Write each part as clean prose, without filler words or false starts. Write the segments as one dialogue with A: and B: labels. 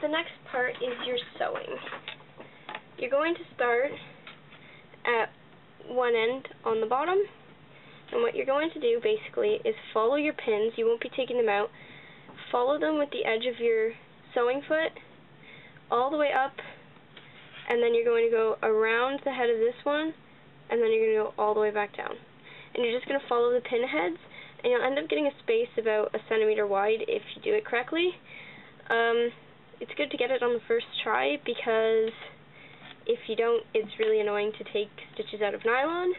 A: So the next part is your sewing. You're going to start at one end on the bottom, and what you're going to do basically is follow your pins. You won't be taking them out. Follow them with the edge of your sewing foot all the way up, and then you're going to go around the head of this one, and then you're going to go all the way back down. And you're just going to follow the pin heads, and you'll end up getting a space about 1 centimeter wide if you do it correctly. It's good to get it on the first try, because if you don't, it's really annoying to take stitches out of nylon.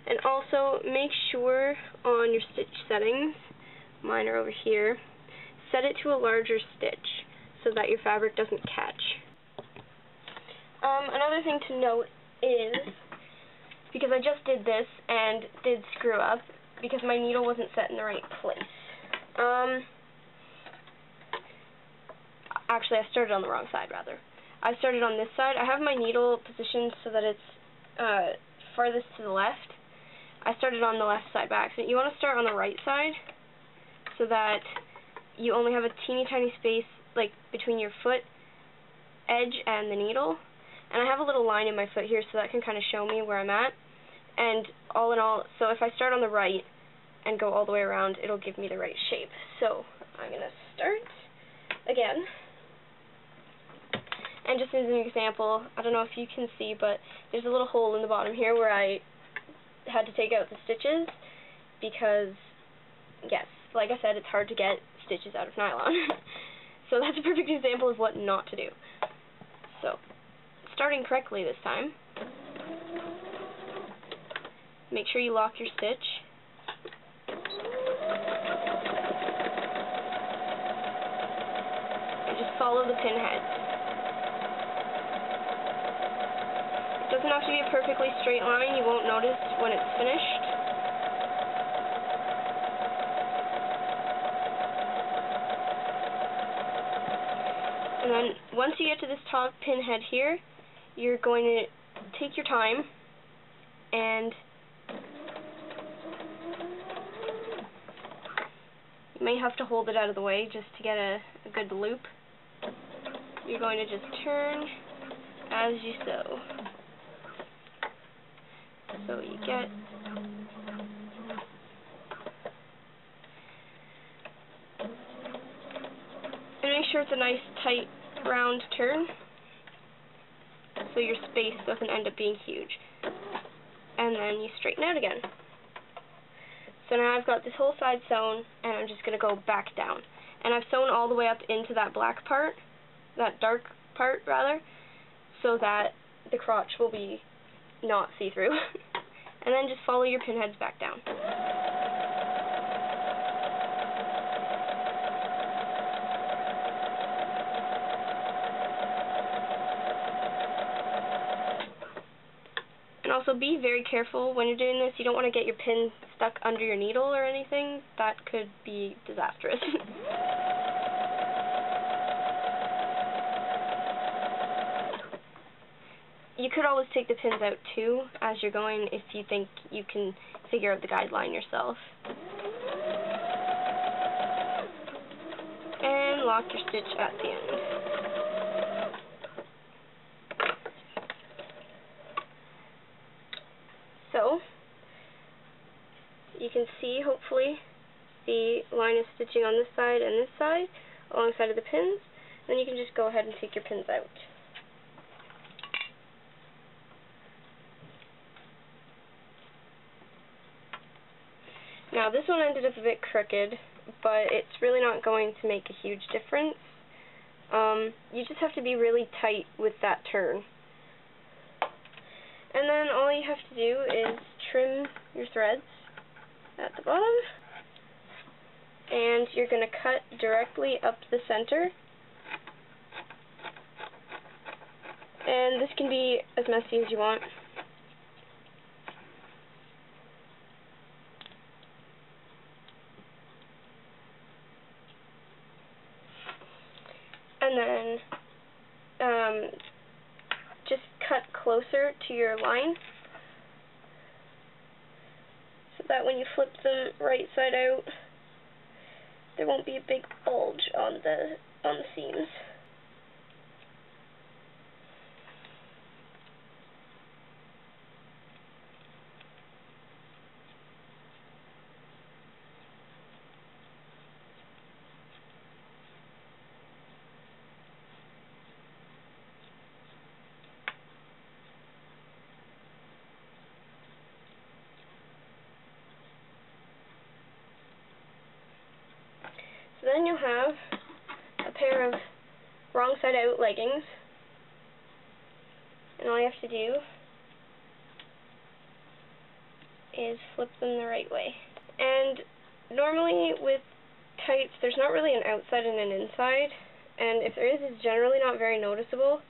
A: And also, make sure on your stitch settings, mine are over here, set it to a larger stitch so that your fabric doesn't catch. Another thing to note is, because I just did this and did screw up, because my needle wasn't set in the right place. Actually, I started on the wrong side, rather. I started on this side. I have my needle positioned so that it's farthest to the left. I started on the left side by accident. You want to start on the right side so that you only have a teeny tiny space like between your foot edge and the needle. And I have a little line in my foot here so that can kind of show me where I'm at. And all in all, so if I start on the right and go all the way around, it'll give me the right shape. So I'm going to start again. And just as an example, I don't know if you can see, but there's a little hole in the bottom here where I had to take out the stitches because, yes, like I said, it's hard to get stitches out of nylon. So that's a perfect example of what not to do. So, starting correctly this time, make sure you lock your stitch. And just follow the pin heads. It doesn't have to be a perfectly straight line. You won't notice when it's finished. And then once you get to this top pin head here, you're going to take your time and you may have to hold it out of the way just to get a good loop. You're going to just turn as you sew. So you get and make sure it's a nice tight round turn so your space doesn't end up being huge. And then you straighten out again. So now I've got this whole side sewn, and I'm just going to go back down. And I've sewn all the way up into that black part, that dark part rather, so that the crotch will be not see-through. And then just follow your pin heads back down. And also be very careful when you're doing this. You don't want to get your pin stuck under your needle or anything. That could be disastrous. You could always take the pins out too as you're going if you think you can figure out the guideline yourself. And lock your stitch at the end. So, you can see, hopefully, the line of stitching on this side and this side alongside of the pins. Then you can just go ahead and take your pins out. Now this one ended up a bit crooked, but it's really not going to make a huge difference. You just have to be really tight with that turn. And then all you have to do is trim your threads at the bottom. And you're going to cut directly up the center. And this can be as messy as you want. And then just cut closer to your line so that when you flip them right side out, there won't be a big bulge on the seams. then you'll have a pair of wrong side out leggings, and all you have to do is flip them the right way. And normally with tights, there's not really an outside and an inside, and if there is, it's generally not very noticeable.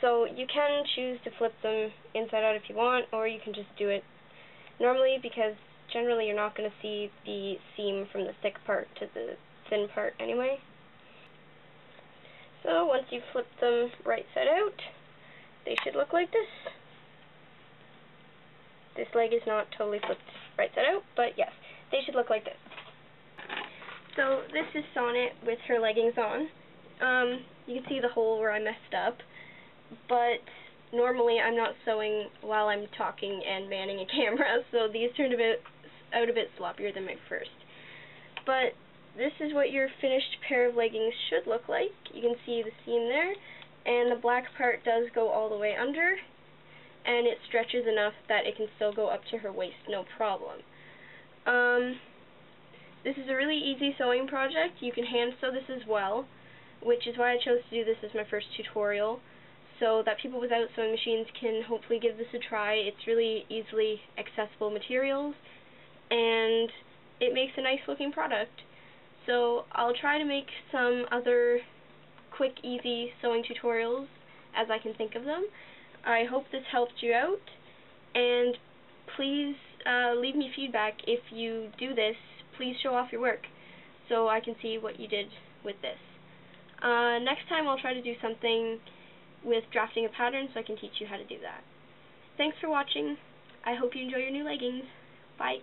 A: So you can choose to flip them inside out if you want, or you can just do it normally, because generally you're not going to see the seam from the thick part to the thin part anyway. So once you've flipped them right side out, they should look like this. This leg is not totally flipped right side out, but yes, they should look like this. So this is Sonnet with her leggings on. You can see the hole where I messed up, but normally I'm not sewing while I'm talking and manning a camera, so these turned out a bit sloppier than my first. But this is what your finished pair of leggings should look like. You can see the seam there, and the black part does go all the way under, and it stretches enough that it can still go up to her waist, no problem. This is a really easy sewing project. You can hand sew this as well, which is why I chose to do this as my first tutorial, so that people without sewing machines can hopefully give this a try. It's really easily accessible materials, and it makes a nice looking product. So I'll try to make some other quick, easy sewing tutorials as I can think of them. I hope this helped you out, and please leave me feedback if you do this. Please show off your work so I can see what you did with this. Next time I'll try to do something with drafting a pattern so I can teach you how to do that. Thanks for watching. I hope you enjoy your new leggings. Bye.